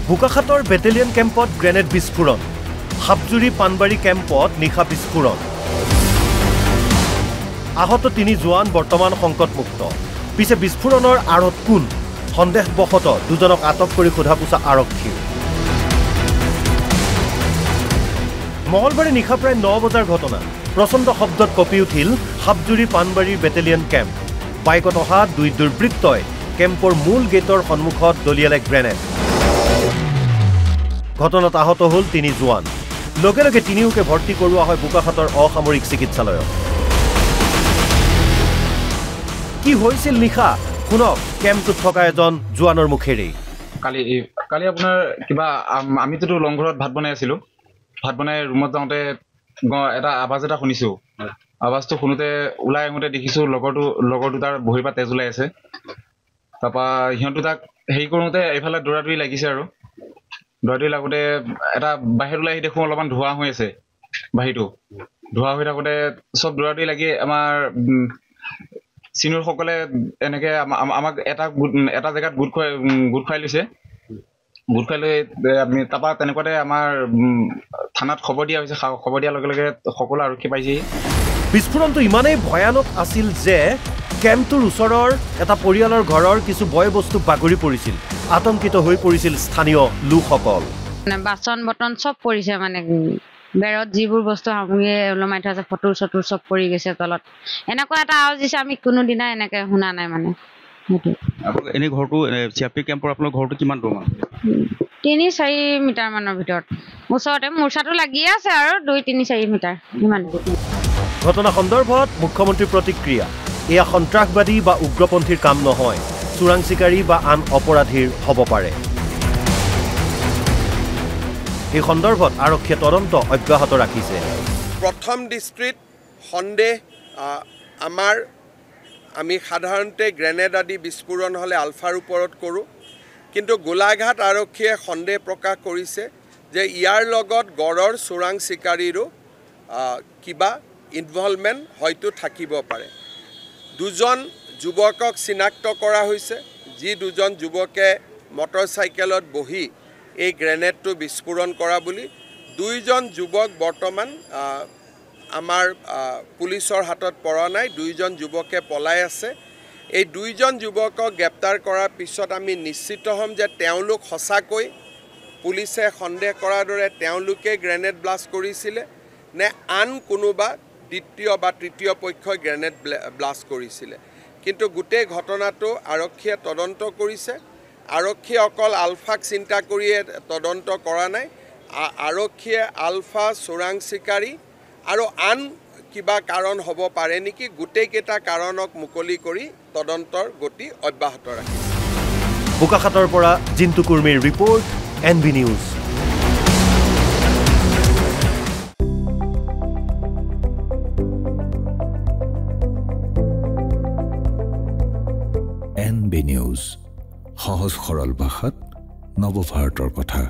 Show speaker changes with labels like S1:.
S1: বোকাখাতৰ বেটেলিয়ন কেম্পত গ্ৰেনেড বিস্ফোৰণ হাবজুৰি পানবাৰী কেম্পত নিশা বিস্ফোৰণ আহত 3 জোৱান বৰ্তমান সংকটমুক্ত পিছে বিস্ফোৰণৰ আঁৰত কোন সন্দেহবশত দুজনক আটক কৰি সোধাপোছা আৰক্ষী মঙলবাৰে নিশা প্ৰায় 9 বজাৰ ঘটনা প্ৰচণ্ড শব্দত কঁপি উঠিল হাবজুৰি পানবাৰী বেটেলিয়ন কেম্প বাইকত অহা 2 দুৰ্বৃত্তই কেম্পৰ মূল গেটৰ সন্মুখত দলিয়ালে গ্ৰেনেড ঘটনাত আহত হল 3 জোৱান লগে লগে তিনিওকে ভৰ্তি কৰোৱা হয় বোকাখাতৰ অসামৰিক চিকিৎসালয়ত কি হৈছিল নিশা শুনক কেম্পটোত থকা এজন জোৱানৰ মুখেৰে
S2: কালি আপোনাৰ কিবা আমিতো লংঘৰত ভাত বনাই আছিলো ভাত বনাই ৰুমত যাওঁতে এটা আৱাজ এটা শুনিছো আৱাজটো শুনোতে ওলাই আহোঁতে দেখিছো লগৰ দুটাৰ বহিৰ পৰা তেজ ওলাই আছে তাৰপা সিহঁত তাক হেৰি কৰোঁতে এইফালে দৌৰাদৌৰি লাগিছে আৰু দৌৰাদৌৰি লাগোতে এটা বাহিৰত ওলাই আহি দেখোঁ অলপমান ধোঁৱা হৈ আছে বাহিৰটো ধোঁৱা হৈ থাকোঁতে চব দৌৰাদৌৰি লাগি আমাৰ চিনিয়ৰসকলে এনেকৈ আমাক এটা জেগাত গোট খুৱাই লৈছে গোট খুৱাই লৈ আমি তাৰপৰা তেনেকুৱাতে আমাৰ থানাত খবৰ দিয়া হৈছে খবৰ দিয়াৰ লগে লগে সকলো আৰক্ষী পাইছেহি
S1: বিস্ফোৰণটো ইমানেই ভয়ানক আছিল যে কেম্পটোৰ ওচৰৰ এটা পৰিয়ালৰ ঘৰৰ কিছু বয় বস্তু বাগৰি পৰিছিল আতংকিত হৈ পৰিছিল স্থানীয় লোকসকল
S3: বাচন বৰ্তন চব পৰিছে মানে বেৰত যিবোৰ বস্তু সামগ্ৰী ওলমাই থোৱা আছে ফটো চব পৰি গৈছে তলত এনেকুৱা এটা আৱাজ দিছে আমি কোনো দিনা এনেকৈ শুনা নাই মানে
S4: আপোনালোক এনে ঘৰটো চিআৰপি কেম্পৰ আপোনাৰ ঘৰটো কিমান দূৰ মান
S3: 3-4 মিটাৰ মানৰ ভিতৰত ওচৰতে মূৰ্চাটো লাগিয়ে আছে আৰু 2-3-4 মিটাৰ ইমান
S1: ঘটনা সন্দৰ্ভত মুখ্যমন্ত্ৰীৰ প্ৰতিক্ৰিয়া এয়া সন্ত্ৰাসবাদী বা উগ্ৰপন্থীৰ কাম নহয় চোৰাং চিকাৰী বা আন অপৰাধীৰ হ'ব পাৰে এই সন্দৰ্ভত আৰক্ষীয়ে তদন্ত অব্যাহত ৰাখিছে
S5: প্ৰথম দৃষ্টিত সন্দেহ আমি সাধাৰণতে গ্ৰেনেড আদি বিস্ফোৰণ হ'লে আলফাৰ ওপৰত কৰোঁ কিন্তু গোলাঘাট আৰক্ষীয়ে সন্দেহ প্ৰকাশ কৰিছে যে ইয়াৰ লগত গড়ৰ চোৰাং চিকাৰীৰো কিবা ইনভলভমেণ্ট হয়তো থাকিব পাৰে দুজন যুৱকক চিনাক্ত কৰা হৈছে যি দুজন যুৱকে মটৰচাইকেলত বহি এই গ্ৰেনেডটো বিস্ফোৰণ কৰা বুলি দুইজন যুৱক বৰ্তমান আমাৰ পুলিচৰ হাতত পৰা নাই দুইজন যুৱকে পলাই আছে এই দুইজন যুৱকক গ্ৰেপ্তাৰ কৰাৰ পিছত আমি নিশ্চিত হ'ম যে তেওঁলোক সঁচাকৈ পুলিচে সন্দেহ কৰাৰ দৰে তেওঁলোকে গ্ৰেনেড ব্লাষ্ট কৰিছিলে নে আন কোনোবা দ্বিতীয় বা তৃতীয় পক্ষই গ্ৰেনেড ব্লাষ্ট কৰিছিলে কিন্তু গোটেই ঘটনাটো আৰক্ষীয়ে তদন্ত কৰিছে আৰক্ষীয়ে অকল আলফাক চিন্তা কৰিয়ে তদন্ত কৰা নাই আৰক্ষীয়ে আলফা চোৰাং চিকাৰী আৰু আন কিবা কাৰণ হ'ব পাৰে নেকি গোটেইকেইটা কাৰণক মুকলি কৰি তদন্তৰ গতি অব্যাহত ৰাখিছে
S1: বোকাখাতৰ পৰা জিন্তু কুৰ্মীৰ report NB news
S6: NB news সহজ সৰল ভাষাত নৱভাৰতৰ কথা